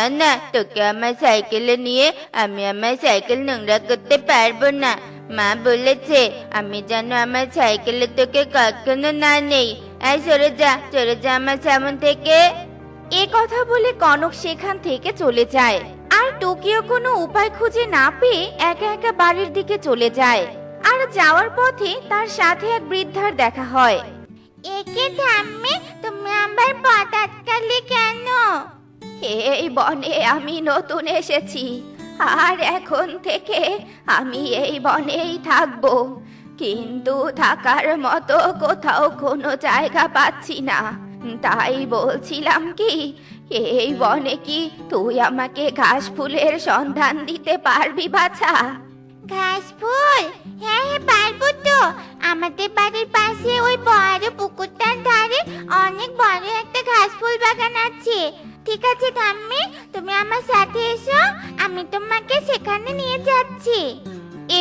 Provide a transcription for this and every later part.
না না, তোকে আমার সাইকেলে নিয়ে আমি আমার সাইকেল নোংরা করতে পারবো না। মা বলেছে আমি যেন আমার সাইকেলে তোকে কখনো না নেই। এই সরে যা আমার সামন থেকে। এ কথা বলে কনক সেখান থেকে চলে যায়। আর টুকিও কোনো উপায় খুঁজে না পেয়ে একা একা বাড়ির দিকে চলে যায়। আর যাওয়ার পথে তার সাথে এক বৃদ্ধার দেখা হয়। একে ঠাম্মি, তুমি আমার পথ আটকালে কেন? এই বনে আমি নতুন এসেছি, আর এখন থেকে আমি এই বনেই থাকবো, কিন্তু থাকার মতো কোথাও কোনো জায়গা পাচ্ছি না। তাই বলছিলাম কি, এই বনে কি তুই আমাকে ঘাস ফুলের সন্ধান দিতে পারবি বাছা? ঘাস ফুল? হ্যাঁ হ্যাঁ, পারবো তো। আমাদের বাড়ির পাশে ওই বড় পুকুরটার ধারে অনেক বড় একটা ঘাস ফুল বাগান আছে। ঠিক আছে ঠাম্মি, তুমি আমার সাথে এসো, আমি তোমাকে সেখানে নিয়ে যাচ্ছি।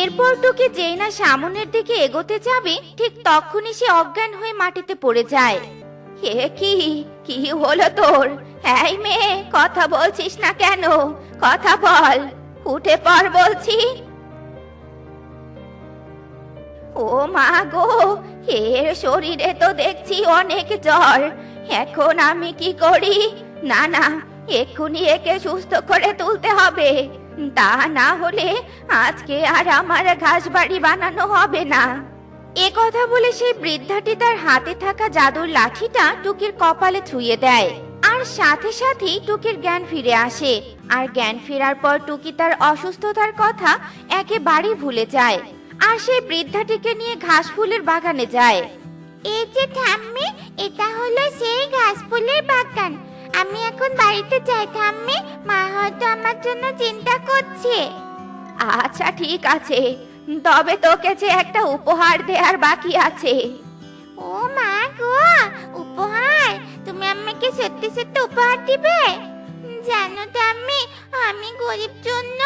এরপর টুকি যেই না সামনের দিকে এগোতে যাবে, ঠিক তখনই সে অজ্ঞান হয়ে মাটিতে পড়ে যায়। হে কি, কি হলো তোর? এই মেয়ে, কথা বলছিস না কেন? কথা বল, উঠে পড় বলছি। ও মা গো, এর শরীরে তো দেখছি অনেক জ্বর। এখন আমি কি করি? না না, এক্ষুনি একে সুস্থ করে তুলতে হবে, তা না হলে আজকে আর আমার ঘাস বাড়ি বানানো হবে না। এ কথা বলে সেই বৃদ্ধাটি তার হাতে থাকা জাদুর লাঠিটা টুকির কপালে ছুঁয়ে দেয়। আর সাথে সাথেই টুকির জ্ঞান ফিরে আসে। আর জ্ঞান ফেরার পর টুকি তার অসুস্থতার কথা একেবারেই ভুলে যায়। আর সেই বৃদ্ধাটিকে নিয়ে ঘাস ফুলের বাগানে যায়। এই যে ঠাম্মি, এটা হলো সেই ঘাস ফুলের বাগান। আমি এখন বাড়িতে যাই ঠাম্মি, মা হয়তো আমার জন্য চিন্তা করছে। আচ্ছা ঠিক আছে, তবে তোকে যে একটা উপহার দেওয়ার বাকি আছে। ও মা গো, উপহার? তুমি আমাকে সত্যি সত্যি উপহার দিবে? জানো ঠাম্মি, আমি গরিব জন্য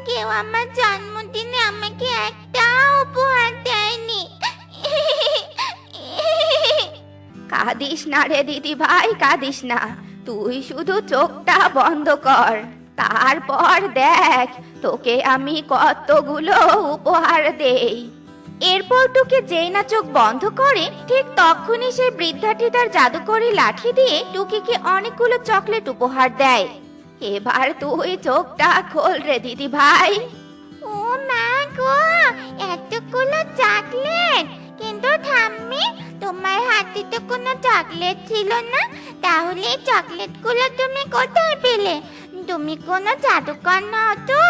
কেউ আমার জন্মদিনে আমাকে একটা উপহার দেয়নি। কাঁদিস না রে দিদি ভাই, কাঁদিস না। তুই শুধু চোখটা বন্ধ কর, তারপর দেখ তোকে আমি কতগুলো উপহার দেই। এরপর টুকি যেই না চোখ বন্ধ করে, ঠিক তখনই সেই বৃদ্ধাটি তার জাদুকরি লাঠি দিয়ে টুকিকে অনেকগুলো চকলেট উপহার দেয়। এবার তুই চোখটা খোল রে দিদি ভাই। ও মা গো, এতগুলো চকলেট! কিন্তু ঠাম্মি, তোমার হাতে তো কোনো চকলেট ছিল না, তাহলে এই চকলেটগুলো তুমি কোথায় পেলে? তুমি কোনো জাদুকর নও তো?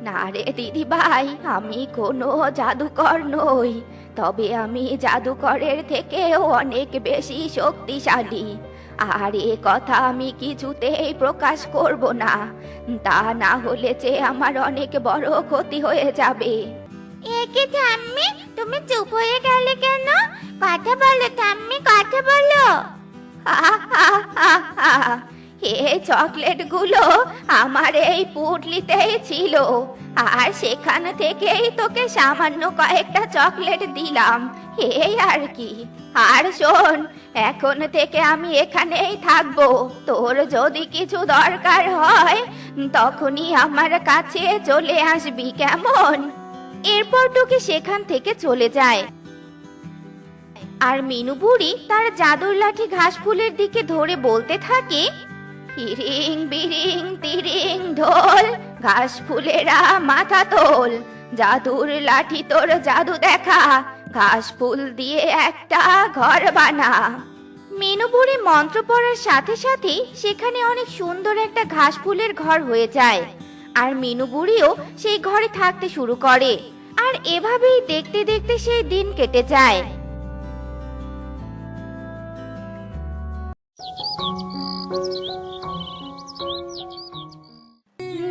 না রে দিদি ভাই, আমি কোনো জাদুকর নই, তবে আমি জাদুকরের থেকেও অনেক বেশি শক্তিশালী। আর এ কথা আমি কিছুতেই প্রকাশ করব না, তা না হলে যে আমার অনেক বড় ক্ষতি হয়ে যাবে। একে ঠাম্মি, তুমি চুপ হয়ে গেলে কেন? কথা বলো ঠাম্মি, কথা বলো। এই চকলেটগুলো আমার এই পুটলিতেই ছিল, আর সেখান থেকেই তোকে সামান্য কয়েকটা চকলেট দিলাম, এই আর কি। আর শোন, এখন থেকে আমি এখানেই থাকবো। তোর যদি কিছু দরকার হয় তখনই আমার কাছে চলে আসবি, কেমন? এরপর টুকি সেখান থেকে চলে যায়। আর মিনু বুড়ি তার জাদুর লাঠি ঘাস ফুলের দিকে ধরে বলতে থাকে, ইরিং বিরিং তিরিং ঢোল, ঘাস ফুলেরা মাথা তোল, জাদুর লাঠি তোর জাদু দেখা, ঘাস ফুল দিয়ে একটা ঘর বানা। মিনু বুড়ি মন্ত্র পড়ার সাথে সাথে সেখানে অনেক সুন্দর একটা ঘাস ফুলের ঘর হয়ে যায়। আর মিনু বুড়িও সেই ঘরে থাকতে শুরু করে। আর এভাবেই দেখতে দেখতে সেই দিন কেটে যায়।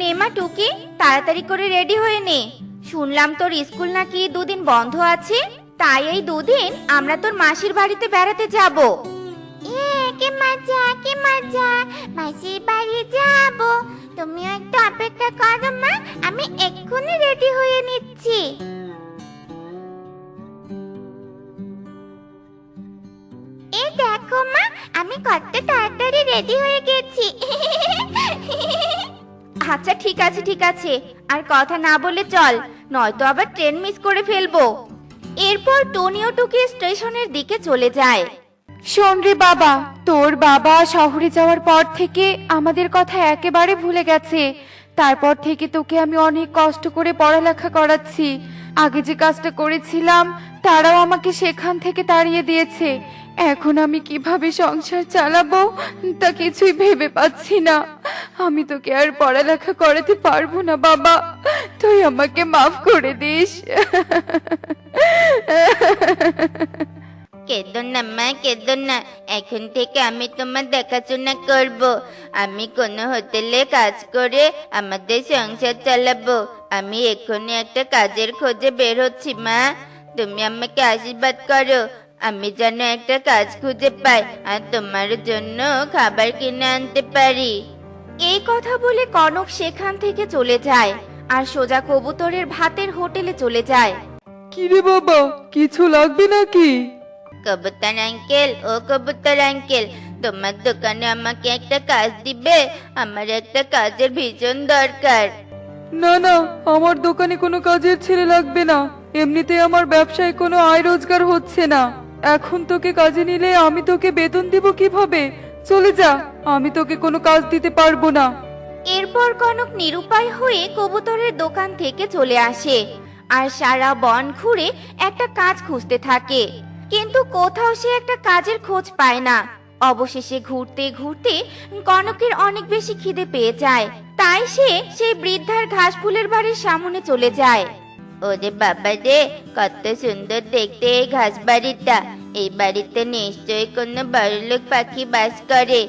নেমা টুকি, তাড়াতাড়ি করে রেডি হয়ে নে। শুনলাম তোর স্কুল নাকি দুদিন বন্ধ আছে, তাই এই দুদিন আমরা তোর মাসির বাড়িতে বেড়াতে যাব। কি মজা, কি মজা! মাসির বাড়ি যাব। তুমিও একটু অপেক্ষা করো মা, আমি এক্ষুনি রেডি হয়ে নিচ্ছি। এই দেখো মা, আমি কত তাড়াতাড়ি রেডি হয়ে গেছি। আচ্ছা ঠিক আছে ঠিক আছে, আর কথা না বলে চল, নয়তো আবার ট্রেন মিস করে ফেলবো। এরপর টনি ও টুকি স্টেশনের দিকে চলে যায়। শোন রে বাবা, তোর বাবা শহরে যাওয়ার পর থেকে আমাদের কথা একেবারে ভুলে গেছে। তারপর থেকে তোকে আমি অনেক কষ্ট করে পড়ালেখা করাচ্ছি। আগে যে কাজটা করেছিলাম তারাও আমাকে সেখান থেকে তাড়িয়ে দিয়েছে। এখন আমি কিভাবে সংসার চালাবো তা কিছুই ভেবে পাচ্ছি না। আমি তোকে আর পড়ালেখা করাতে পারবো না বাবা, তুই আমাকে মাফ করে দিস। কেঁদো না মা, কেঁদো না। এখন থেকে আমি তোমার দেখাশোনা করব। আমি কোনো হোটেলে কাজ করে আমাদের সংসার চালাবো। আমি এখনই একটা কাজের খোঁজে বের হচ্ছি মা, তুমি আমাকে আশীর্বাদ করো। আমি যেন একটা কাজ খুঁজে পাই আর তোমার জন্য খাবার কিনে আনতে পারি। এই কথা বলে কনক সেখান থেকে চলে যায় আর সোজা কবুতরের ভাতের হোটেলে চলে যায়। কি রে বাবা, কিছু লাগবে নাকি? কবুতর আঙ্কেল, ও কবুতর আঙ্কেল, তোমার দোকানে আমাকে একটা কাজ দিবে? আমার একটা কাজের ভীষণ দরকার। না না, আমার দোকানে কোনো কাজের ছেলে লাগবে না। এমনিতে আমার ব্যবসায় কোনো আয় রোজগার হচ্ছে না। এখন তোকে কাজে নিলে আমি তোকে বেতন দিব কিভাবে? চলে যা, আমি তোকে কোনো কাজ দিতে পারবো না। এরপর কনক নিরুপায় হয়ে কবুতরের দোকান থেকে চলে আসে আর সারা বন ঘুরে একটা কাজ খুঁজতে থাকে, কিন্তু কোথাও সে একটা কাজের খোঁজ পায় না। অবশেষে ঘুরতে ঘুরতে কনকের অনেক বেশি খিদে পেয়ে যায়, তাই সে সেই বৃদ্ধার ঘাস ফুলের বাড়ির সামনে চলে যায়। ওরে বাবা রে, কত সুন্দর দেখতে এই ঘাস বাড়িটা। এই বাড়িতে নিশ্চয়ই কোনো বড়লোক পাখি বাস করে।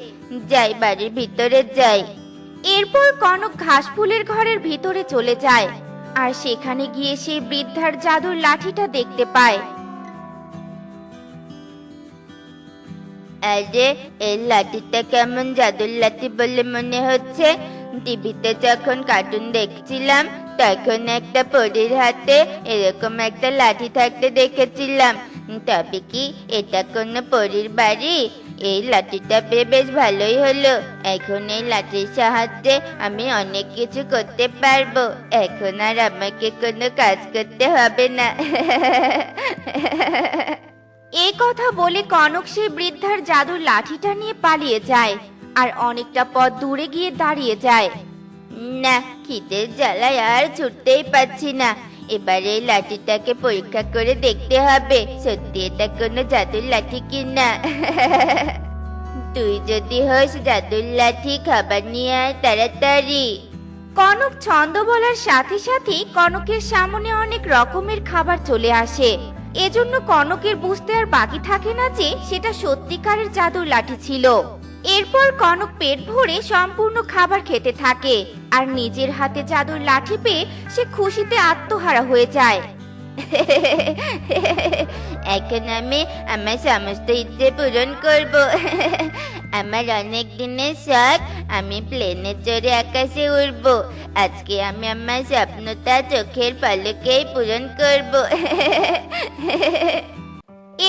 যাই, বাড়ির ভিতরে যাই। এরপর কনক ঘাস ফুলের ঘরের ভিতরে চলে যায় আর সেখানে গিয়ে সেই বৃদ্ধার জাদুর লাঠিটা দেখতে পায়। আরে, এই লাঠিটা কেমন জাদুর লাঠি বলে মনে হচ্ছে। টিভিতে যখন কার্টুন দেখছিলাম তখন একটা পরীর হাতে এরকম একটা লাঠি থাকতে দেখেছিলাম। তবে কি এটা কোনো পরীর বাড়ি? এই লাঠিটা পেয়ে বেশ ভালোই হলো। এখন এই লাঠির সাহায্যে আমি অনেক কিছু করতে পারবো। এখন আর আমাকে কোনো কাজ করতে হবে না। এই কথা বলে কনক সেই বৃদ্ধার জাদুর লাঠিটা নিয়ে পালিয়ে যায় আর অনেকটা পথ দূরে গিয়ে দাঁড়িয়ে যায়। না, খিদের জ্বালায় আর ছুটতেই পারছি না। এবারে এই লাঠিটাকে পরীক্ষা করে দেখতে হবে সত্যি এটা কোনো জাদুর লাঠি কিনা। তুই যদি হোস জাদুর লাঠি, খাবার নিয়ে আয় তাড়াতাড়ি। কনক ছন্দ বলার সাথে সাথে কনকের সামনে অনেক রকমের খাবার চলে আসে। এজন্য কনকের বুঝতে আর বাকি থাকে না যে সেটা সত্যিকারের জাদুর লাঠি ছিল। এরপর কনক পেট ভরে সম্পূর্ণ খাবার খেতে থাকে আর নিজের হাতে জাদুর লাঠি পেয়ে সে খুশিতে আত্মহারা হয়ে যায়। এখন আমি আমার সমস্ত ইচ্ছে পূরণ করব। আমার অনেক দিনের শখ, আমি প্লেনে চড়ে আকাশে উড়ব। আজকে আমি আমার স্বপ্নটা চোখের পলকেই পূরণ করব।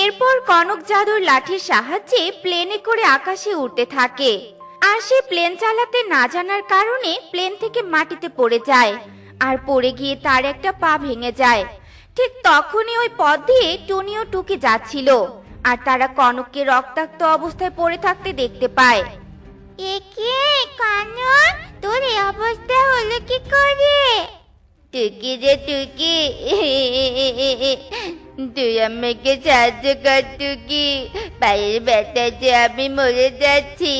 এরপর কনক জাদুর লাঠির সাহায্যে প্লেনে করে আকাশে উঠতে থাকে আর সে প্লেন চালাতে না জানার কারণে প্লেন থেকে মাটিতে পড়ে যায় আর পড়ে গিয়ে তার একটা পা ভেঙে যায়। ঠিক তখনই ওই পথ দিয়ে টুনি ও টুকি যাচ্ছিল আর তারা কনককে রক্তাক্ত অবস্থায় পড়ে থাকতে দেখতে পায়। একে কনক, তোর এই অবস্থা হলো কি করে? টুকি রে টুকি, তুই আমাকে সাহায্য কর টুকি। পায়ের ব্যথাতে আমি মরে যাচ্ছি।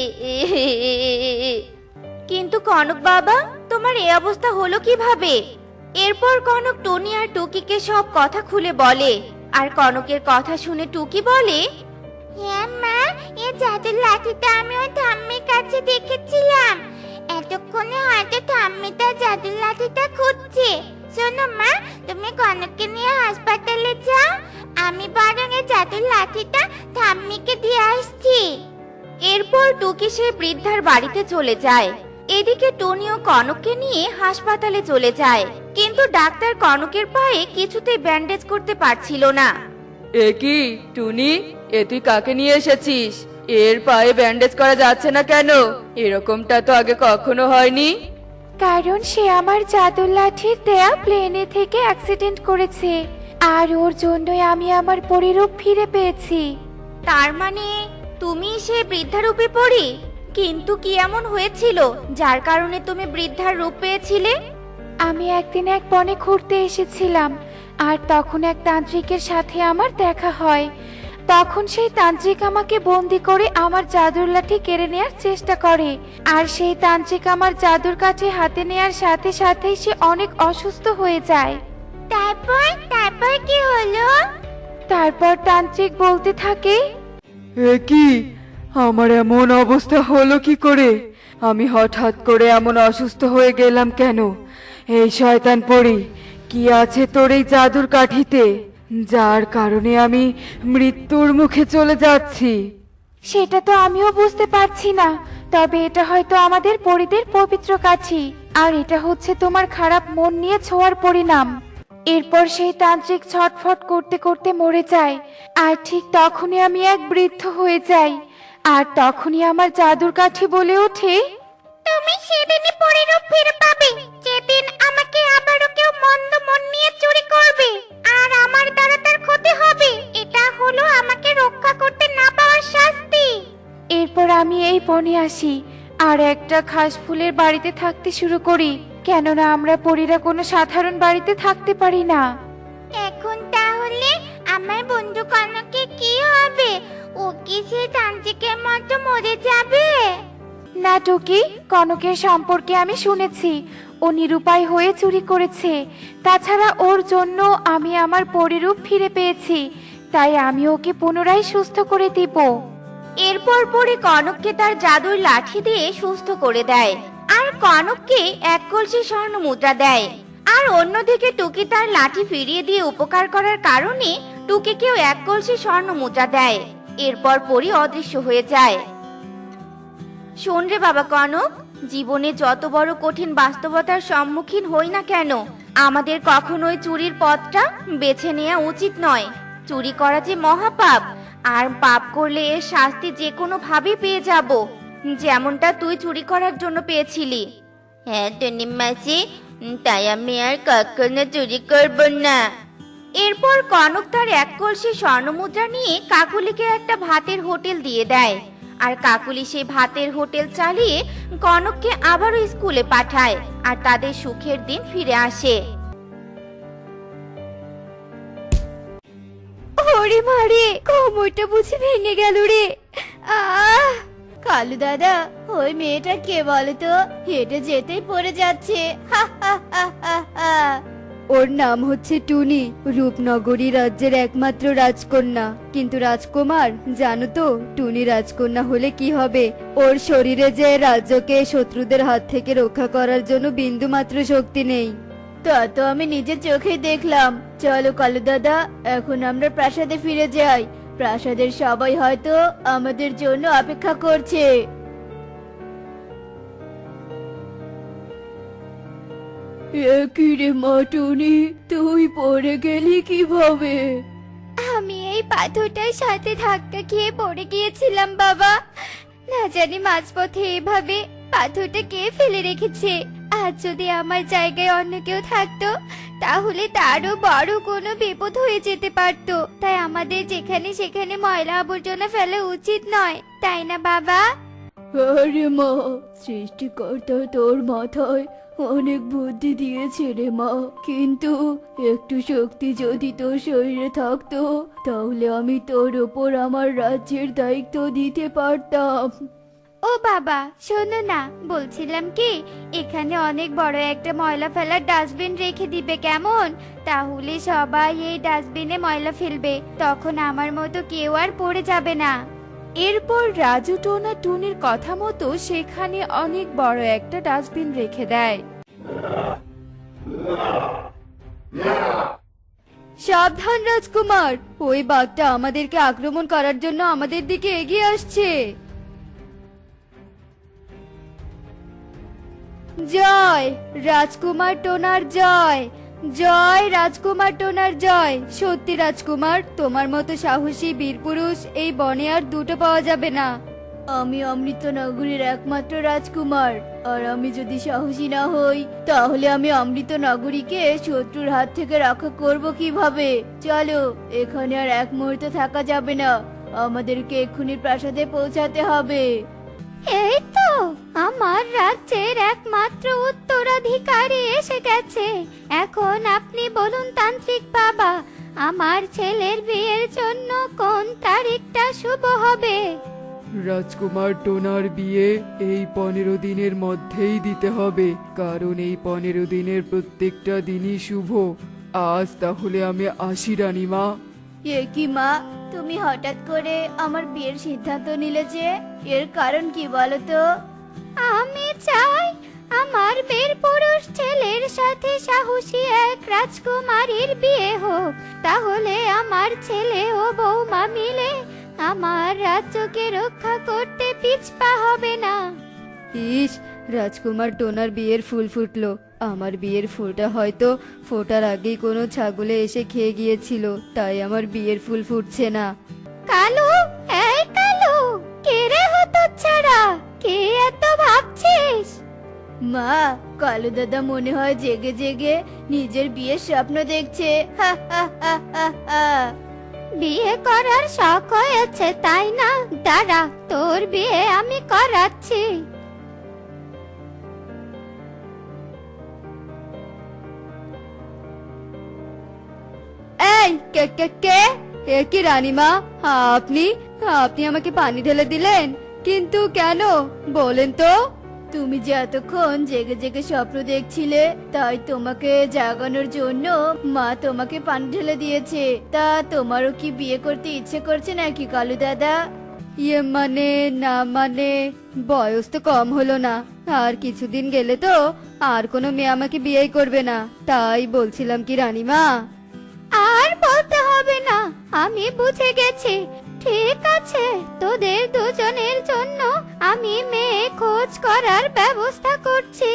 কিন্তু কনক বাবা, তোমার এই অবস্থা হলো কিভাবে? এরপর কনক টুনি আর টুকিকে সব কথা খুলে বলে আর কনকের কথা শুনে টুকি বলে, হ্যাঁ মা, এই জাদুর লাঠিটা আমি ওই ঠাম্মির কাছে দেখেছিলাম। এতক্ষণে হয়তো ঠাম্মি তার জাদুর লাঠিটা খুঁজছে। শোনো মা, তুমি কনককে নিয়ে হাসপাতালে যাও, আমি বরং এই জাদুর লাঠিটা ঠাম্মিকে দিয়ে আসছি। এরপর টুকি সেই বৃদ্ধার বাড়িতে চলে যায়। এদিকে টুনি ও কনককে নিয়ে হাসপাতালে চলে যায়, কিন্তু ডাক্তার কনকের পায়ে কিছুতেই ব্যান্ডেজ করতে পারছিল না। এ কি টুনি, এ তুই কাকে নিয়ে এসেছিস? এর পায়ে ব্যান্ডেজ করা যাচ্ছে না কেন? এরকমটা তো আগে কখনো হয়নি। কারণ সে আমার জাদুর লাঠির দেয়া প্লেনে থেকে অ্যাক্সিডেন্ট করেছে, আর ওর জন্যই আমি আমার পরিরূপ ফিরে পেয়েছি। তার মানে তুমি সে বৃদ্ধারূপে পড়ি? কিন্তু কি এমন হয়েছিল যার কারণে তুমি বৃদ্ধার রূপ পেয়েছিলে? আমি একদিন এক বনে ঘুরতে এসেছিলাম, আর তখন এক তান্ত্রিকের সাথে আমার দেখা হয়। তখন সেই তান্ত্রিক আমাকে বন্দি করে আমার জাদুর লাঠি কেড়ে নেয়ার চেষ্টা করে, আর সেই তান্ত্রিক আমার জাদুর কাঠি হাতে নেয়ার সাথে সাথেই সে অনেক অসুস্থ হয়ে যায়। তারপর তারপর কি হলো? তারপর তান্ত্রিক বলতে থাকে, এ কি, আমার এমন অবস্থা হলো কি করে? আমি হঠাৎ করে এমন অসুস্থ হয়ে গেলাম কেন? এই শয়তান পরী, কি আছে তোর এই জাদুর কাঠিতে, যার কারণে আমি মৃত্যুর মুখে চলে যাচ্ছি? সেটা তো আমিও বুঝতে পারছি না, তবে এটা হয়তো আমাদের পরীদের পবিত্র কাঠি, আর এটা হচ্ছে তোমার খারাপ মন নিয়ে ছোঁয়ার পরিণাম। এরপর সেই তান্ত্রিক ছটফট করতে করতে মরে যায়, আর ঠিক তখনই আমি এক বৃদ্ধ হয়ে যাই। আর তখনই আমার জাদুর কাঠি বলে ওঠে, তুমি সেদিনই পরিরূপ ফিরে পাবে যেদিন আমাকে আবারও কেউ মন্দ মন নিয়ে চুরি করবে, আর আমার দ্বারা তার ক্ষতি হবে। এটা হলো আমাকে রক্ষা করতে না পাওয়ার শাস্তি। এরপর আমি এই বনে আসি, আর একটা খাস ফুলের বাড়িতে থাকতে শুরু করি, কেননা আমরা পরীরা কোনো সাধারণ বাড়িতে থাকতে পারি না। এখন তাহলে আমার বন্ধু কনকের কি হবে? ও কি সেই তান্ত্রিকের মতো মরে যাবে? না টুকি, কনকের সম্পর্কে আমি শুনেছি ও নিরুপায় হয়ে চুরি করেছে। তাছাড়া ওর জন্য আমি আমার পরিরূপ ফিরে পেয়েছি, তাই আমি ওকে পুনরায় সুস্থ করে দিব। এরপর পরে কনককে তার জাদুর লাঠি দিয়ে সুস্থ করে দেয়, আর কনককে এক কলসি স্বর্ণ মুদ্রা দেয়। আর অন্যদিকে টুকি তার লাঠি ফিরিয়ে দিয়ে উপকার করার কারণে টুকিকেও এক কলসি স্বর্ণ মুদ্রা দেয়। এরপর পরি অদৃশ্য হয়ে যায়। শোন রে বাবা কনক, জীবনে যত বড় কঠিন বাস্তবতার সম্মুখীন হই না কেন, আমাদের কখনোই চুরির পথটা বেছে নেওয়া উচিত নয়। চুরি করা যে মহাপাপ, আর পাপ করলে এর শাস্তি যে কোনো ভাবে পেয়ে যাব, যেমনটা তুই চুরি করার জন্য পেয়েছিলি। হ্যাঁ টুনি মাসি, তাই আমি আর কখনো চুরি করব না। এরপর কনক তার এক কলসি স্বর্ণমুদ্রা নিয়ে কাকুলিকে একটা ভাতের হোটেল দিয়ে দেয়, আর কাকুলি সেই ভাতের হোটেল চালিয়ে কনককে আবারও স্কুলে পাঠায়, আর তাদের সুখের দিন ফিরে আসে। ওরে মারে, কোমরটা বুঝি ভেঙে গেল রে। আহ, কালু দাদা, ওই মেয়েটা কে বলতো? হেঁটে যেতেই পড়ে যাচ্ছে। হা হা হা হা হা। ওর নাম হচ্ছে টুনি, রূপনগরী রাজ্যের একমাত্র রাজকন্যা। কিন্তু রাজকুমার, জানো তো টুনি রাজকন্যা হলে কি হবে? ওর শরীরে যে রাজ্যকে শত্রুদের হাত থেকে রক্ষা করার জন্য বিন্দু মাত্র শক্তি নেই। তা তো আমি নিজের চোখেই দেখলাম। চলো কালু দাদা, এখন আমরা প্রাসাদে ফিরে যাই। প্রাসাদের সবাই হয়তো আমাদের জন্য অপেক্ষা করছে। কি রে মা টুনি, তুই পড়ে গেলি কিভাবে? আমি এই পাথরটার সাথে ধাক্কা খেয়ে পড়ে গিয়েছিলাম বাবা। না জানি মাঝপথে এভাবে পাথরটা কে ফেলে রেখেছে। আজ যদি আমার জায়গায় অন্য কেউ থাকতো, তাহলে তারও বড় কোনো বিপদ হয়ে যেতে পারতো। তাই আমাদের যেখানে সেখানে ময়লা আবর্জনা ফেলা উচিত নয়, তাই না বাবা? আরে মা, সৃষ্টিকর্তা তোর মাথায় অনেক বুদ্ধি দিয়েছে রে মা, কিন্তু একটু শক্তি যদি তোর শরীরে থাকতো, তাহলে আমি তোর ওপর আমার রাজ্যের দায়িত্ব দিতে পারতাম। ও বাবা, শোনো না, বলছিলাম কি, এখানে অনেক বড় একটা ময়লা ফেলার ডাস্টবিন রেখে দিবে কেমন? তাহলে সবাই এই ডাস্টবিনে ময়লা ফেলবে, তখন আমার মতো কেউ আর পড়ে যাবে না। এরপর রাজু টোনা টুনির কথা মতো সেখানে অনেক বড় একটা ডাস্টবিন রেখে দেয়। সাবধান রাজকুমার, ওই বাঘটা আমাদেরকে আক্রমণ করার জন্য আমাদের দিকে এগিয়ে আসছে। জয় রাজকুমার টোনার জয়, জয় রাজকুমার টোনার জয়। সত্যি রাজকুমার, তোমার মতো সাহসী বীর পুরুষ এই বনে আর দুটো পাওয়া যাবে না। আমি অমৃতনগরীর একমাত্র রাজকুমার, আর আমি যদি সাহসী না হই তাহলে আমি অমৃতনগরীকে শত্রুর হাত থেকে রক্ষা করব কিভাবে? চলো, এখানে আর এক মুহূর্ত থাকা যাবে না, আমাদেরকে এক্ষুনি প্রাসাদে পৌঁছাতে হবে। এই তো আমার রাজ্যের একমাত্র উত্তরাধিকারী এসে গেছে। এখন আপনি বলুন তান্ত্রিক বাবা, আমার ছেলের বিয়ের জন্য কোন তারিখটা শুভ হবে? রাজকুমার টোনার বিয়ে এই 15 দিনের মধ্যেই দিতে হবে, কারণ এই 15 দিনের প্রত্যেকটা দিনই শুভ। আজ তাহলে আমি আসি রানীমা। এ কি মা, তুমি হঠাৎ করে আমার বিয়ের সিদ্ধান্ত নিলে যে, এর কারণ কি বলো তো? আমি চাই আমার বীর পুরুষ ছেলের সাথে সাহসী এক রাজকুমারীর বিয়ে হোক, তাহলে আমার ছেলে ও বৌমা মিলে আমার রাজ্যকে রক্ষা করতে পিছপা হবে না। ইস, রাজকুমার টোনার বিয়ের ফুল ফুটলো। আমার বিয়ের ফুলটা হয়তো ফোটার আগেই কোনো ছাগলে এসে খেয়ে গিয়েছিল, তাই আমার বিয়ের ফুল ফুটছে না। কালু, এই কালু, কে রে হতচ্ছাড়া, কে এত ভাবছিস? মা, কালু দাদা মনে হয় জেগে জেগে নিজের বিয়ের স্বপ্ন দেখছে। হা হা হা হা হা। বিয়ে করার শখ হয়েছে তাই না? দাঁড়া, তোর বিয়ে আমি করাচ্ছি। এই কে কে কে? এ কি রানীমা, আপনি আপনি আমাকে পানি ঢেলে দিলেন, কিন্তু কেন বলেন তো? তুমি যে এতক্ষণ জেগে জেগে স্বপ্ন দেখছিলে, তাই তোমাকে জাগানোর জন্য মা তোমাকে পানি ঢেলে দিয়েছে। তা তোমারও কি বিয়ে করতে ইচ্ছে করছে নাকি কালু দাদা? ইয়ে মানে না, মানে বয়স তো কম হলো না, আর কিছুদিন গেলে তো আর কোনো মেয়ে আমাকে বিয়ে করবে না, তাই বলছিলাম কি রানীমা। আর বলতে হবে না, আমি বুঝে গেছি। ঠিক আছে, তোদের দুজনের জন্য আমি মেয়ে খোঁজ করার ব্যবস্থা করছি।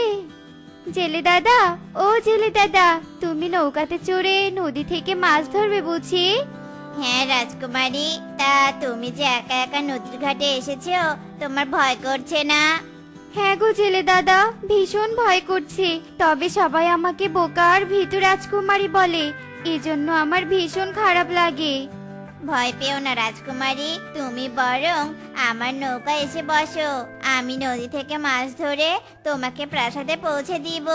জেলে দাদা, ও জেলে দাদা, তুমি নৌকাতে চড়ে নদী থেকে মাছ ধরবে বুঝি? হ্যাঁ রাজকুমারী, তা তুমি যে একা একা নদীর ঘাটে এসেছো, তোমার ভয় করছে না? হ্যাঁ গো জেলে দাদা, ভীষণ ভয় করছে। তবে সবাই আমাকে বোকা আর ভীতু রাজকুমারী বলে, এজন্য আমার ভীষণ খারাপ লাগে। ভয় পেও না রাজকুমারী, তুমি বরং আমার নৌকা এসে বসো, আমি নদী থেকে মাছ ধরে তোমাকে প্রাসাদে পৌঁছে দিব।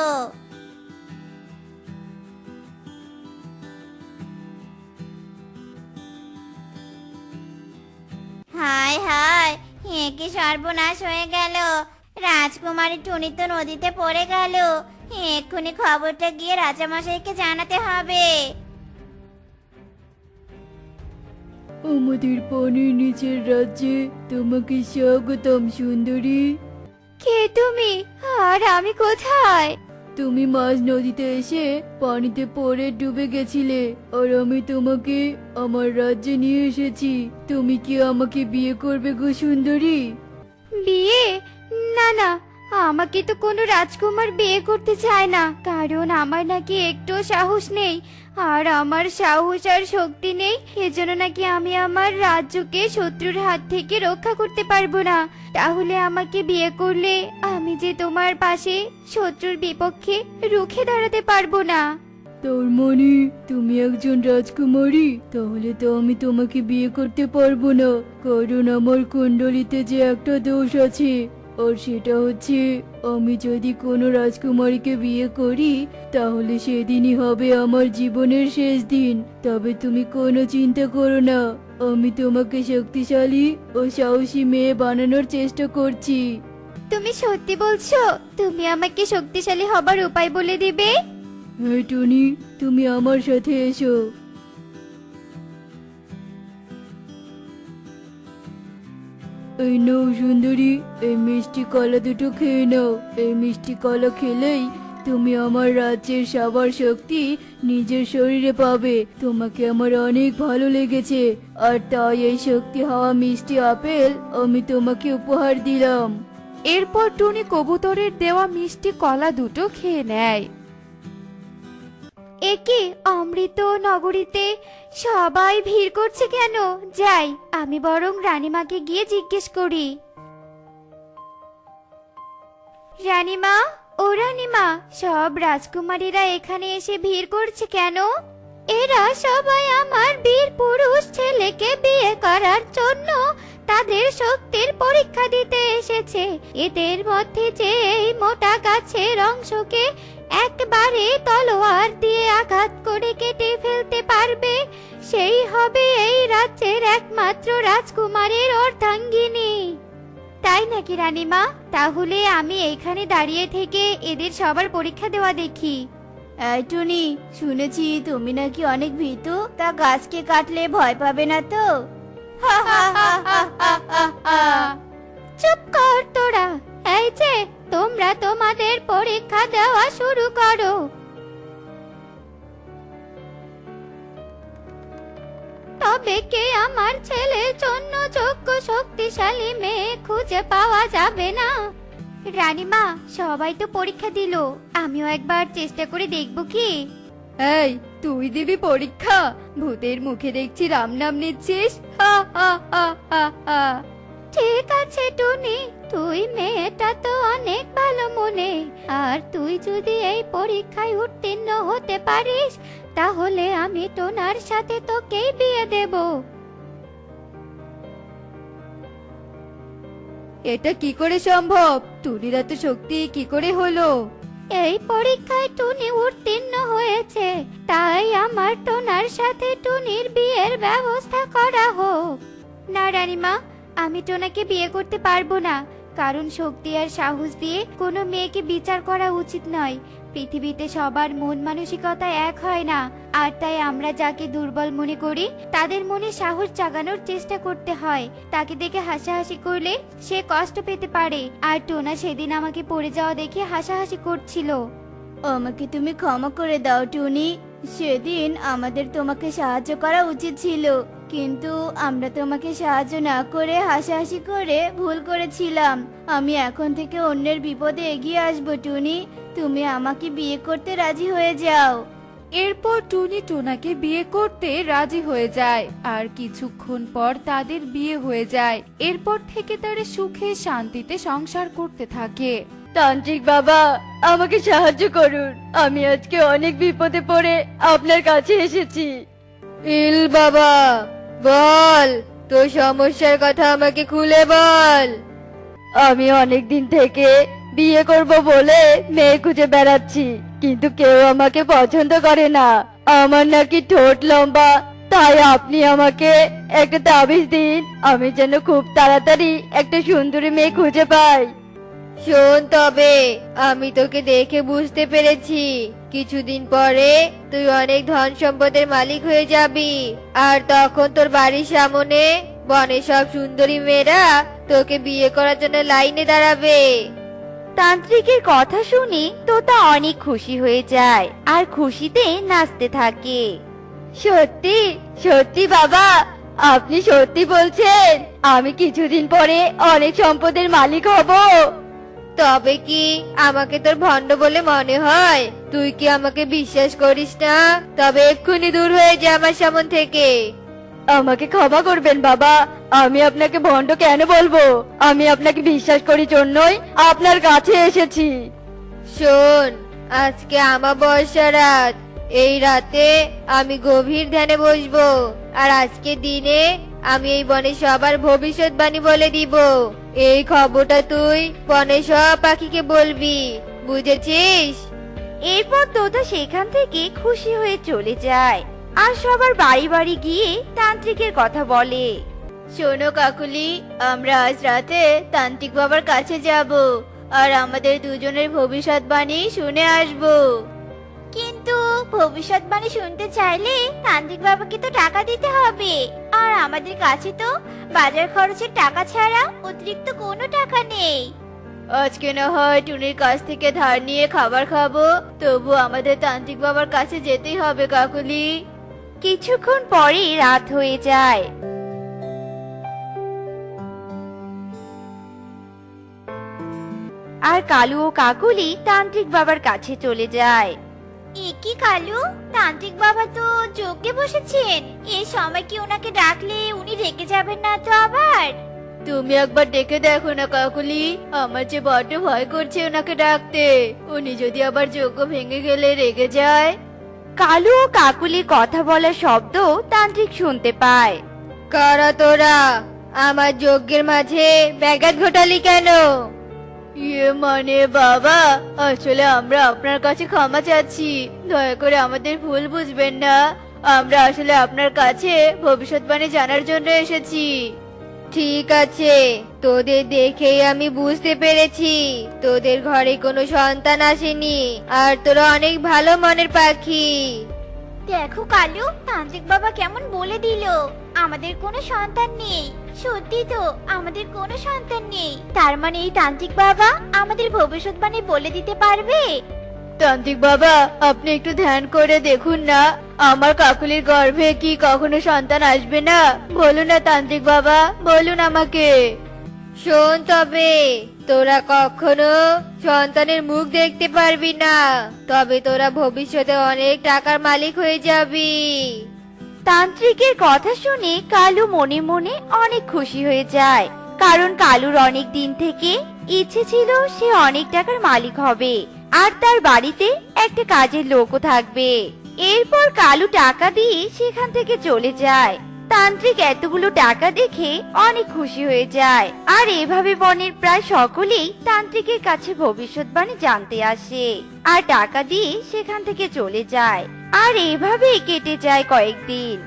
হায় হায়, এ কি সর্বনাশ হয়ে গেল! রাজকুমারী টুনি তো নদীতে পড়ে গেল। এক্ষুনি খবরটা গিয়ে রাজামশাইকে জানাতে হবে। আমাদের পানির নিচের রাজ্যে তোমাকে স্বাগতম সুন্দরী। কে তুমি, আর আমি কোথায়? তুমি মাঝ নদীতে এসে পানিতে পড়ে ডুবে গেছিলে, আর আমি তোমাকে আমার রাজ্যে নিয়ে এসেছি। তুমি কি আমাকে বিয়ে করবে গো সুন্দরী? বিয়ে? না না, আমাকে তো কোনো রাজকুমার বিয়ে করতে চায় না, কারণ আমার নাকি একটু সাহস নেই, আর আমার সাহস আর শক্তি নেই। এজন্য নাকি আমি আমার রাজ্যকে শত্রুর হাত থেকে রক্ষা করতে পারবো না। তাহলে আমাকে বিয়ে করলে আমি যে তোমার পাশে শত্রুর বিপক্ষে রুখে দাঁড়াতে পারবো না। তোর মানে তুমি একজন রাজকুমারী? তাহলে তো আমি তোমাকে বিয়ে করতে পারবো না, কারণ আমার কুণ্ডলিতে যে একটা দোষ আছে, আর সেটা হচ্ছে আমি যদি কোনো রাজকুমারীকে বিয়ে করি তাহলে সেদিনই হবে আমার জীবনের শেষ দিন। তবে তুমি কোনো চিন্তা করো না, আমি তোমাকে শক্তিশালী ও সাহসী মেয়ে বানানোর চেষ্টা করছি। তুমি সত্যি বলছো? তুমি আমাকে শক্তিশালী হবার উপায় বলে দিবে? হ্যাঁ টুনি, তুমি আমার সাথে এসো। এই নাও সুন্দরী, এই মিষ্টি কলা দুটো খেয়ে নাও। এই মিষ্টি কলা খেলেই তুমি আমার রাজ্যের সবার শক্তি নিজের শরীরে পাবে। তোমাকে আমার অনেক ভালো লেগেছে, আর তাই এই শক্তি হওয়া মিষ্টি আপেল আমি তোমাকে উপহার দিলাম। এরপর টুনি কবুতরের দেওয়া মিষ্টি কলা দুটো খেয়ে নেয়। একে অমৃত নগরীতে সবাই ভিড় করছে কেন? যাই, আমি বরং রানীমাকে গিয়ে জিজ্ঞেস করি। রানীমা, ও রানীমা, সব রাজকুমারীরা এখানে এসে ভিড় করছে কেন? এরা সবাই আমার বীর পুরুষ ছেলেকে বিয়ে করার জন্য তাদের শক্তির পরীক্ষা দিতে এসেছে। এদের মধ্যে যে এই মোটা গাছের অংশকে একবারে তলোয়ার দিয়ে আঘাত করে কেটে ফেলতে পারবে, সেই হবে এই রাজ্যের একমাত্র রাজকুমারীর অর্ধাঙ্গিনী। তাই নাকি রানীমা? তাহলে আমি এখানে দাঁড়িয়ে থেকে এদের সবার পরীক্ষা দেওয়া দেখি। এই টুনি, শুনেছি তুমি নাকি অনেক ভীতু, তা গাছকে কাটলে ভয় পাবে না তো? চুপ কর তোরা। এই যে, তোমরা তোমাদের পরীক্ষা দেওয়া শুরু করো। তবে কে আমার ছেলের জন্য যোগ্য শক্তিশালী মেয়ে খুঁজে পাওয়া যাবে না? রানীমা, সবাই তো পরীক্ষা দিল, আমিও একবার চেষ্টা করে দেখব কি? এই, তুই দিবি পরীক্ষা? ভূতের মুখে দেখছি রাম নাম নিচ্ছিস। হা হা হা হা হা। ঠিক আছে টুনি, তুই মেয়েটা তো অনেক ভালো মনে, আর তুই যদি এই পরীক্ষায় উত্তীর্ণ হতে পারিস তাহলে আমি টোনার সাথে তোকেই বিয়ে দেব। এটা কি করে সম্ভব? টুনির এত শক্তি কি করে হলো? এই পরীক্ষায় টুনি উত্তীর্ণ হয়েছে, তাই আমার টোনার সাথে টুনির বিয়ের ব্যবস্থা করা হোক। না রানীমা, আমি টোনাকে বিয়ে করতে পারবো না, কারণ শক্তি আর সাহস দিয়ে কোনো মেয়েকে বিচার করা উচিত নয়। পৃথিবীতে সবার মন মানসিকতা এক হয় না, আর তাই আমরা যাকে দুর্বল মনে করি তাদের মনে সাহস জাগানোর চেষ্টা করতে হয়। তাকে দেখে হাসাহাসি করলে সে কষ্ট পেতে পারে, আর টোনা সেদিন আমাকে পড়ে যাওয়া দেখে হাসাহাসি করছিল। আমাকে তুমি ক্ষমা করে দাও টুনি, সেদিন আমাদের তোমাকে সাহায্য করা উচিত ছিল, কিন্তু আমরা তোমাকে সাহায্য না করে হাসাহাসি করে ভুল করেছিলাম। আমি এখন থেকে অন্যের বিপদে এগিয়ে আসবো টুনি, তুমি আমাকে বিয়ে করতে রাজি হয়ে যাও। এরপর টুনি টোনাকে বিয়ে করতে রাজি হয়ে যায়, আর কিছুক্ষণ পর তাদের বিয়ে হয়ে যায়। এরপর থেকে তারা সুখে শান্তিতে সংসার করতে থাকে। তান্ত্রিক বাবা, আমাকে সাহায্য করুন, আমি আজকে অনেক বিপদে পড়ে আপনার কাছে এসেছি। ইল বাবা, বল তোর সমস্যার কথা আমাকে খুলে বল। আমি অনেক দিন থেকে বিয়ে করব বলে মেয়ে খুঁজে বেড়াচ্ছি, কিন্তু কেউ আমাকে পছন্দ করে না। আমার নাকি ঠোঁট লম্বা, তাই আপনি আমাকে একটা তাবিজ দিন, আমি যেন খুব তাড়াতাড়ি একটা সুন্দরী মেয়ে খুঁজে পাই। শোন, তবে আমি তোকে দেখে বুঝতে পেরেছি কিছুদিন পরে তুই অনেক ধন সম্পদের মালিক হয়ে যাবি, আর তখন তোর বাড়ির সামনে বনে সব সুন্দরী মেয়েরা তোকে বিয়ে করার জন্য লাইনে দাঁড়াবে। তান্ত্রিকের কথা শুনে তোতা অনেক খুশি হয়ে যায় আর খুশিতে নাচতে থাকে। সত্যি সত্যি বাবা, আপনি সত্যি বলছেন? আমি কিছুদিন পরে অনেক সম্পদের মালিক হব? তবে কি আমাকে তোর ভণ্ড বলে মনে হয়? তুই কি আমাকে বিশ্বাস করিস না? তবে এক্ষুনি দূর হয়ে যা আমার সামন থেকে। আমাকে ক্ষমা করবেন বাবা, আমি আপনাকে ভণ্ড কেন বলবো? আমি আপনাকে বিশ্বাস করি জন্যই আপনার কাছে এসেছি। শোন, আজকে আমাবস্যা রাত, এই রাতে আমি গভীর ধ্যানে বসবো, আর আজকে দিনে আমি এই বনে সবার ভবিষ্যৎবাণী বলে দিব। এই খবরটা তুই বনে সব পাখিকে বলবি, বুঝেছিস? এরপর তোতা সেখান থেকে খুশি হয়ে চলে যায় আর সবার বাড়ি বাড়ি গিয়ে তান্ত্রিকের কথা বলে। শোনো কাকুলি, আমরা আজ রাতে তান্ত্রিক বাবার কাছে যাব আর আমাদের দুজনের ভবিষ্যৎবাণী শুনে আসব। কিন্তু ভবিষ্যৎবাণী শুনতে চাইলে তান্ত্রিক বাবাকে তো টাকা দিতে হবে, আর আমাদের কাছে তো বাজার খরচের টাকা ছাড়া অতিরিক্ত কোনো টাকা নেই। আজকে না হয় টুনির কাছ থেকে ধার নিয়ে খাবার খাবো, তবু আমাদের তান্ত্রিক বাবার কাছে যেতেই হবে কাকুলি। কিছুক্ষণ পরেই রাত হয়ে যায়। আর কালু ও কাকুলি তান্ত্রিক বাবার কাছে চলে যায়। এ কি কালু, তান্ত্রিক বাবা তো যজ্ঞে বসেছেন। এই সময় কি ওনাকে ডাকলে উনি রেগে যাবেন না তো আবার? তুমি একবার ডেকে দেখো না কাকুলি, আমার যে বড্ড ভয় করছে ওনাকে ডাকতে। উনি যদি আবার যজ্ঞ ভেঙে গেলে রেগে যায়। কালু ও কাকুলির কথা বলার শব্দ তান্ত্রিক শুনতে পায়। কারা তোরা? আমার যজ্ঞের মাঝে ব্যাঘাত ঘটালি কেন? ইয়ে মানে বাবা, আসলে আমরা আপনার কাছে ক্ষমা চাচ্ছি। দয়া করে আমাদের ভুল বুঝবেন না। আমরা আসলে আপনার কাছে ভবিষ্যৎবাণী জানার জন্য এসেছি। ঠিক আছে, তোদের দেখেই আমি বুঝতে পেরেছি তোদের ঘরে কোনো সন্তান আসেনি, আর তোরা অনেক ভালো মনের পাখি। দেখো কালু, তান্ত্রিক বাবা কেমন বলে দিল আমাদের কোনো সন্তান নেই। সত্যি তো, আমাদের কোনো সন্তান নেই। তার মানে এই তান্ত্রিক বাবা আমাদের ভবিষ্যৎবাণী বলে দিতে পারবে? তান্ত্রিক বাবা, আপনি একটু ধ্যান করে দেখুন না, আমার কাকুলির গর্ভে কি কখনো সন্তান আসবে না? বলুন না তান্ত্রিক বাবা, বলুন আমাকে। শোন, তবে তোরা কখনো সন্তানের মুখ দেখতে পারবি না, তবে তোরা ভবিষ্যতে অনেক টাকার মালিক হয়ে যাবি। তান্ত্রিকের কথা শুনে কালু মনে মনে অনেক খুশি হয়ে যায়, কারণ কালুর অনেক দিন থেকে ইচ্ছে ছিল সে অনেক টাকার মালিক হবে আর তার বাড়িতে একটা কাজের লোকও থাকবে। এরপর কালু টাকা দিয়ে সেখান থেকে চলে যায়। তান্ত্রিক এতগুলো টাকা দেখে অনেক খুশি হয়ে যায়, আর এভাবে বনের প্রায় সকলেই তান্ত্রিকের কাছে ভবিষ্যৎবাণী জানতে আসে আর টাকা দিয়ে সেখান থেকে চলে যায়। আর এভাবেই কেটে যায় কয়েকদিন।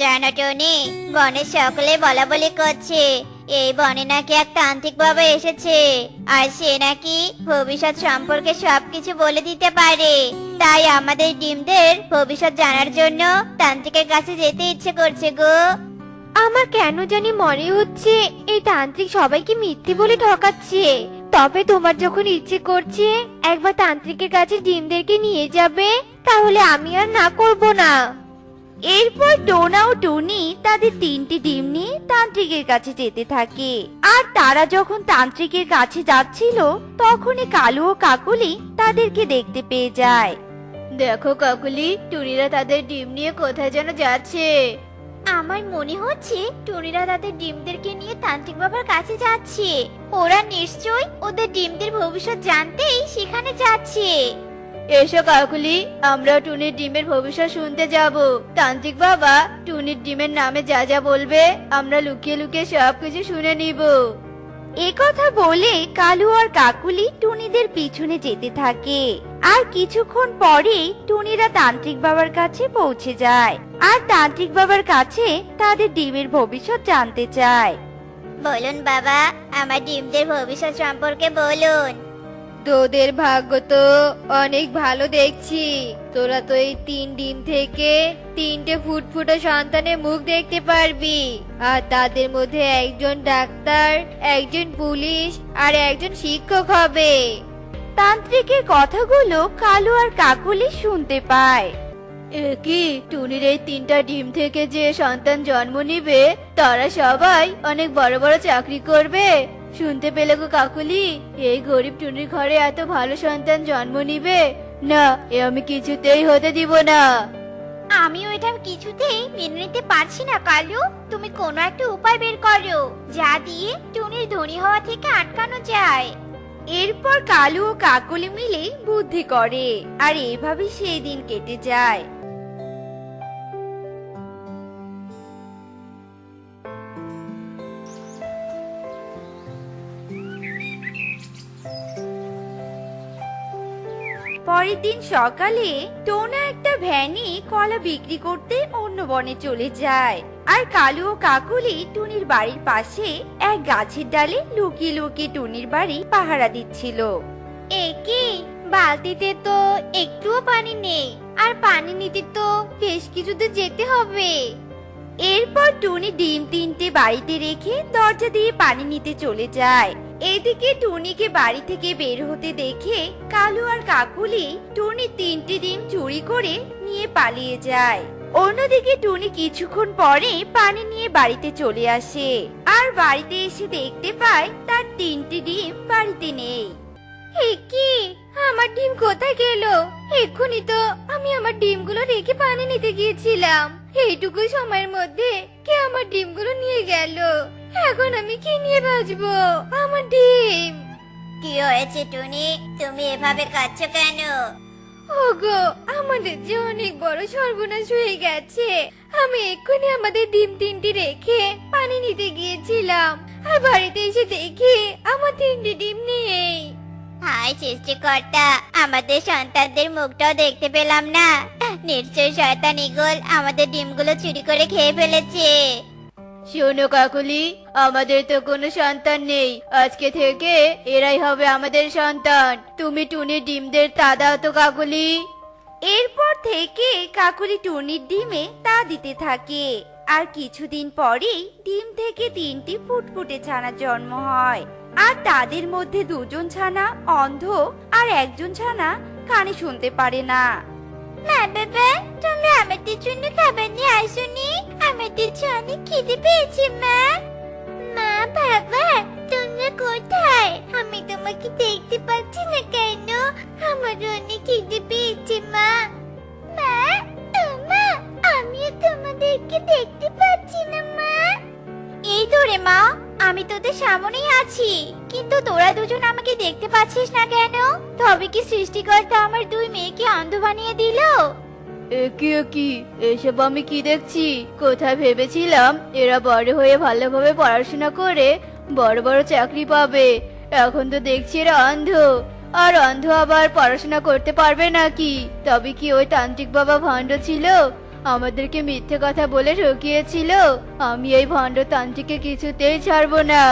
জানো টনি, বনের সকলে বলা বলি করছে এই বনে নাকি এক তান্ত্রিক বাবা এসেছে, আর সে নাকি ভবিষ্যৎ সম্পর্কে সবকিছু বলে দিতে পারে। তাই আমাদের ডিমদের ভবিষ্যৎ জানার জন্য তান্ত্রিকের কাছে যেতে ইচ্ছে করছে গো। আমার কেন জানি মনে হচ্ছে এই তান্ত্রিক সবাইকে মিথ্যে বলে ঠকাচ্ছে। তবে তোমার যখন ইচ্ছে করছে একবার তান্ত্রিকের কাছে ডিমদেরকে নিয়ে যাবে, তাহলে আমি আর না করব না। এরপর টোনা ও টুনি তাদের 3টি ডিম নিয়ে তান্ত্রিকের কাছে যেতে থাকে। আর তারা যখন তান্ত্রিকের কাছে যাচ্ছিল তখনই কালু ও কাকুলি তাদেরকে দেখতে পেয়ে যায়। দেখো কাকুলি, টুনিরা তাদের ডিম নিয়ে কোথায় যেন যাচ্ছে। আমার মনে হচ্ছে টুনিরা তাদের ডিমদেরকে নিয়ে তান্ত্রিক বাবার কাছে যাচ্ছে। ওরা নিশ্চয়ই ওদের ডিমদের ভবিষ্যৎ জানতেই সেখানে যাচ্ছে। এসো কাকুলি, আমরা টুনির ডিমের ভবিষ্যৎ শুনতে যাব। তান্ত্রিক বাবা টুনির ডিমের নামে যা যা বলবে আমরা লুকিয়ে লুকিয়ে সবকিছু শুনে নিব। কথা বলে কালু আর কাকুলি টুনিদের পিছনে যেতে থাকে। আর কিছুক্ষণ পরে টুনিরা তান্ত্রিক বাবার কাছে পৌঁছে যায় আর তান্ত্রিক বাবার কাছে তাদের ডিমের ভবিষ্যৎ জানতে চায়। বলুন বাবা, আমার ডিমদের ভবিষ্যৎ সম্পর্কে বলুন। তোদের ভাগ্য তো অনেক ভালো দেখছি। তোরা তো এই 3 ডিম থেকে 3টে ফুটফুটে সন্তানের মুখ দেখতে পারবি, আর তাদের মধ্যে একজন ডাক্তার, একজন পুলিশ আর একজন শিক্ষক হবে। তান্ত্রিকের কথাগুলো কালু আর কাকুলি শুনতে পায়। কি টুনির এই 3টা ডিম থেকে যে সন্তান জন্ম নিবে তারা সবাই অনেক বড় বড় চাকরি করবে। শুনতে পেলে গো কাকুলি, এই গরিব টুনির ঘরে এত ভালো সন্তান জন্ম নিবে না, এ আমি কিছুতেই হতে দিব না। আমিও এটা কিছুতেই মেনে নিতে পারছি না কালু। তুমি কোনো একটা উপায় বের করো যা দিয়ে টুনির ধনী হওয়া থেকে আটকানো যায়। এরপর কালু ও কাকুলি মিলে বুদ্ধি করে আর এভাবে সেই দিন কেটে যায়। পরের দিন সকালে টোনা একটা ভ্যানে কলা বিক্রি করতে অন্য বনে চলে যায় আর কালু ও কাকুলি টুনির বাড়ির পাশে এক গাছের ডালে লুকিয়ে লুকিয়ে টুনির বাড়ি পাহারা দিচ্ছিল। কি বালতিতে তো একটুও পানি নেই, আর পানি নিতে তো বেশ কিছুতে যেতে হবে। এরপর টুনি ডিম 3টে বাড়িতে রেখে দরজা দিয়ে পানি নিতে চলে যায়। এদিকে টুনিকে বাড়ি থেকে বের হতে দেখে কালু আর কাকুলি টুনির 3টে ডিম চুরি করে নিয়ে পালিয়ে যায়। অন্যদিকে টুনি কিছুক্ষণ পরে পানি নিয়ে বাড়িতে চলে আসে আর বাড়িতে এসে দেখতে পায় তার 3টি ডিম বাড়িতে নেই। কি আমার ডিম কোথায় গেল? এক্ষুনি তো আমি আমার ডিমগুলো রেখে পানি নিতে গিয়েছিলাম। এইটুকু সময়ের মধ্যে কে আমার ডিমগুলো নিয়ে গেল? এখন আমি কি নিয়ে বাঁচবো? আমার ডিম। কি হয়েছে টুনি, তুমি এভাবে কাঁদছো কেন? ওগো, আমাদের যে অনেক বড় সর্বনাশ হয়ে গেছে। আমি এক্ষুনি আমাদের ডিম 3টি রেখে পানি নিতে গিয়েছিলাম, আর বাড়িতে এসে দেখি আমার 3টি ডিম নেই। হায় সৃষ্টিকর্তা, আমাদের সন্তানদের মুখটাও দেখতে পেলাম না। নিশ্চয় শয়তান ঈগল আমাদের ডিমগুলো চুরি করে খেয়ে ফেলেছে। শোনো কাকুলি, আমাদের তো কোনো সন্তান নেই। আজকে থেকে এরাই হবে আমাদের সন্তান। তুমি টুনির ডিমদের তা দাও তো কাকুলি। এরপর থেকে কাকুলি টুনির ডিমে তা দিতে থাকে আর কিছুদিন পরেই ডিম থেকে 3টি ফুটফুটে ছানা জন্ম হয়। আর তাদের মধ্যে 2জন ছানা অন্ধ আর 1জন ছানা কানে শুনতে পারে না। মা বাবা, তুমি আমাদের জন্য খাবার নিয়ে আসোনি? আমাদের যে অনেক খিদে পেয়েছে মা। মা বাবা, তুমি কোথায়? আমি তোমাকে দেখতে পাচ্ছি না কেন? আমার অনেক খিদে পেয়েছে মা। মা, মা, আমিও তোমাদেরকে দেখতে পাচ্ছি না মা। এই তো রে মা, আমি তোদের সামনেই আছি, কিন্তু তোরা দুজন আমাকে দেখতে পাচ্ছিস না কেন? তবে কি সৃষ্টিকর্তা আমার 2 মেয়েকে অন্ধ বানিয়ে দিল? কি এসব আমি কি দেখছি? কোথায় ভেবেছিলাম এরা বড় হয়ে ভালোভাবে পড়াশোনা করে বড় বড় চাকরি পাবে। এখন তো দেখছি এরা অন্ধ, আর অন্ধ আবার পড়াশোনা করতে পারবে নাকি? তবে কি ওই তান্ত্রিক বাবা ভণ্ড ছিল? আমাদেরকে মিথ্যে কথা বলে ঠকিয়েছিল। আমি এই ভণ্ড তান্ত্রিককে কিছুতেই ছাড়বো না।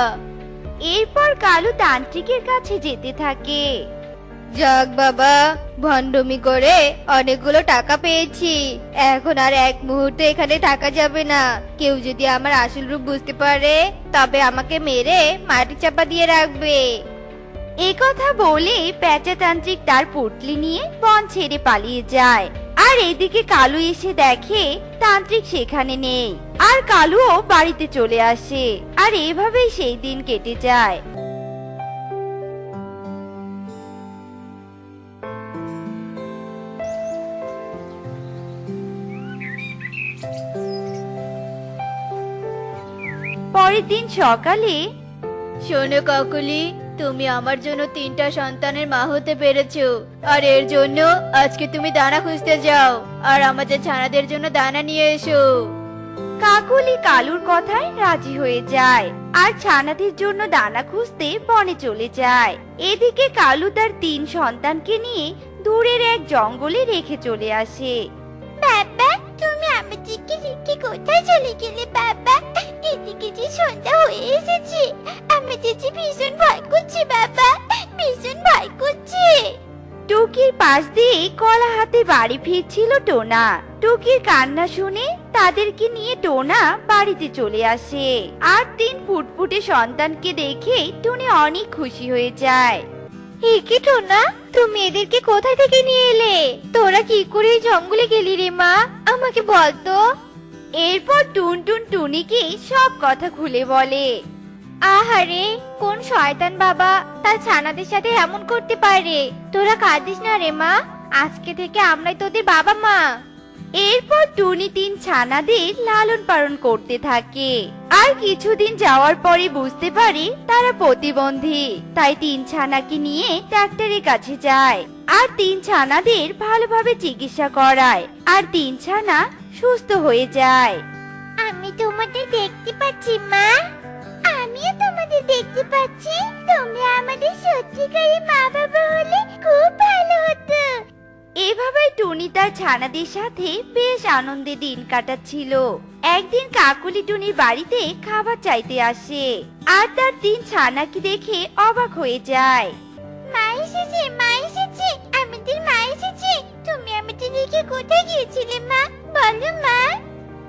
এরপর কালু তান্ত্রিকের কাছে যেতে থাকে। যাক বাবা, ভণ্ডমি করে অনেকগুলো টাকা পেয়েছি। এখন আর এক মুহূর্তে এখানে থাকা যাবে না। কেউ যদি আমার আসল রূপ বুঝতে পারে তবে আমাকে মেরে মাটি চাপা দিয়ে রাখবে। এই কথা বলে পেঁচাতান্ত্রিক তার পুটলি নিয়ে বন ছেড়ে পালিয়ে যায়। আর এদিকে কালু এসে দেখে তান্ত্রিক সেখানে নেই, আর কালুও বাড়িতে চলে আসে। আর এভাবেই সেই দিন কেটে যায়। পরের দিন সকালে, শোনো কাকুলি, তুমি আমার জন্য 3টা সন্তানের মা হতে পেরেছো, আর এর জন্য আজকে তুমি দানা খুঁজতে যাও আর আমাদের ছানাদের জন্য দানা নিয়ে এসো। কাকুলি কালুর কথায় রাজি হয়ে যায় আর ছানাদের জন্য দানা খুঁজতে বনে চলে যায়। এদিকে কালু তার 3 সন্তানকে নিয়ে দূরের এক জঙ্গলে রেখে চলে আসে। বাবা, তুমি আমাদেরকে রেখে কোথায় চলে গেলে বাবা? এদিকে যে সন্ধ্যা হয়ে এসেছে, আমাদের যে ভীষণ ভয় করছে বাবা, ভীষণ ভয় করছে। টুকির পাশ দিয়ে কলা হাতে বাড়ি ফিরছিল টোনা। টুকির কান্না শুনে তাদেরকে নিয়ে টোনা বাড়িতে চলে আসে। আর 3 ফুটফুটে সন্তানকে দেখে টুনি অনেক খুশি হয়ে যায়। কি টোনা, তুমি এদেরকে কোথায় থেকে নিয়ে এলে? তোরা কি করে এই জঙ্গলে গেলি রে মা? আমাকে বল তো। এরপর টুনটুন টুনিকে সব কথা খুলে বলে। আহারে, কোন শয়তান বাবা তার ছানাদের সাথে এমন করতে পারে? তোরা কাঁদিস না রে মা, আজকে থেকে আমরাই তোদের বাবা মা। এরপর টুনি 3 ছানাদের লালন পালন করতে থাকে। আর কিছুদিন যাওয়ার পরে বুঝতে পারে তারা প্রতিবন্ধী, তাই 3 ছানাকে নিয়ে ডাক্তারের কাছে যায় আর 3 ছানাদের ভালোভাবে চিকিৎসা করায়। আর 3 ছানা সুস্থ হয়ে যায়। আমি তোমাদের দেখতে পাচ্ছি মা, আমিও তোমাদের দেখতে পাচ্ছি। তোমরা আমাদের সত্যিকারী মা বাবা হলে খুব ভালো হতো। এভাবে টুনি তার ছানাদের সাথে বেশ আনন্দে দিন কাটাচ্ছিল। একদিন কাকুলি টুনির বাড়িতে খাবার চাইতে আসে আর তার 3 ছানাকে দেখে অবাক হয়ে যায়। মা এসেছে, মা এসেছে, আমাদের মা এসেছে। তুমি আমাদের রেখে কোথায় গিয়েছিলে মা? বলো মা।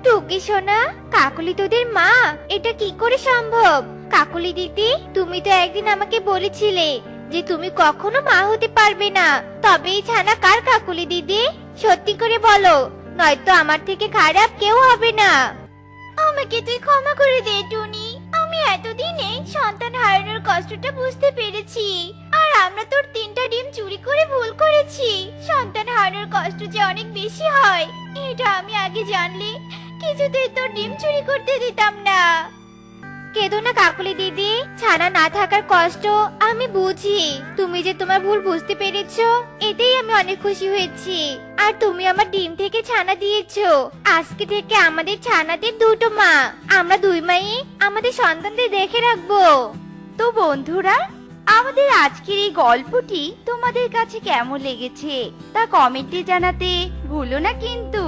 টুকি সোনা, কাকুলি তোদের মা? এটা কি করে সম্ভব? কাকুলি দিদি, তুমি তো একদিন আমাকে বলেছিলে যে তুমি কখনো মা হতে পারবে না। তবে এই ছানা কার কাকুলি দিদি? সত্যি করে বলো, নয়তো আমার থেকে খারাপ কেউ হবে না। আমাকে তুই ক্ষমা করে দে টুনি। আমি এতদিনে সন্তান হারানোর কষ্টটা বুঝতে পেরেছি। আর আমরা তোর 3টা ডিম চুরি করে ভুল করেছি। সন্তান হারানোর কষ্ট যে অনেক বেশি হয় এটা আমি আগে জানলে কিছুতেই তোর ডিম চুরি করতে দিতাম না। কেঁদো না কাকুলি দিদি, ছানা না থাকার কষ্ট আমি বুঝি। তুমি যে তোমার ভুল বুঝতে পেরেছো এতেই আমি অনেক খুশি হয়েছি। আর তুমি আমার ডিম থেকে ছানা দিয়েছো। আজকে থেকে আমাদের ছানাদের 2টো মা। আমরা 2 মাই আমাদের সন্তানদের দেখে রাখবো। তো বন্ধুরা, আমাদের আজকের এই গল্পটি তোমাদের কাছে কেমন লেগেছে তা কমেন্টে জানাতে ভুলো না কিন্তু।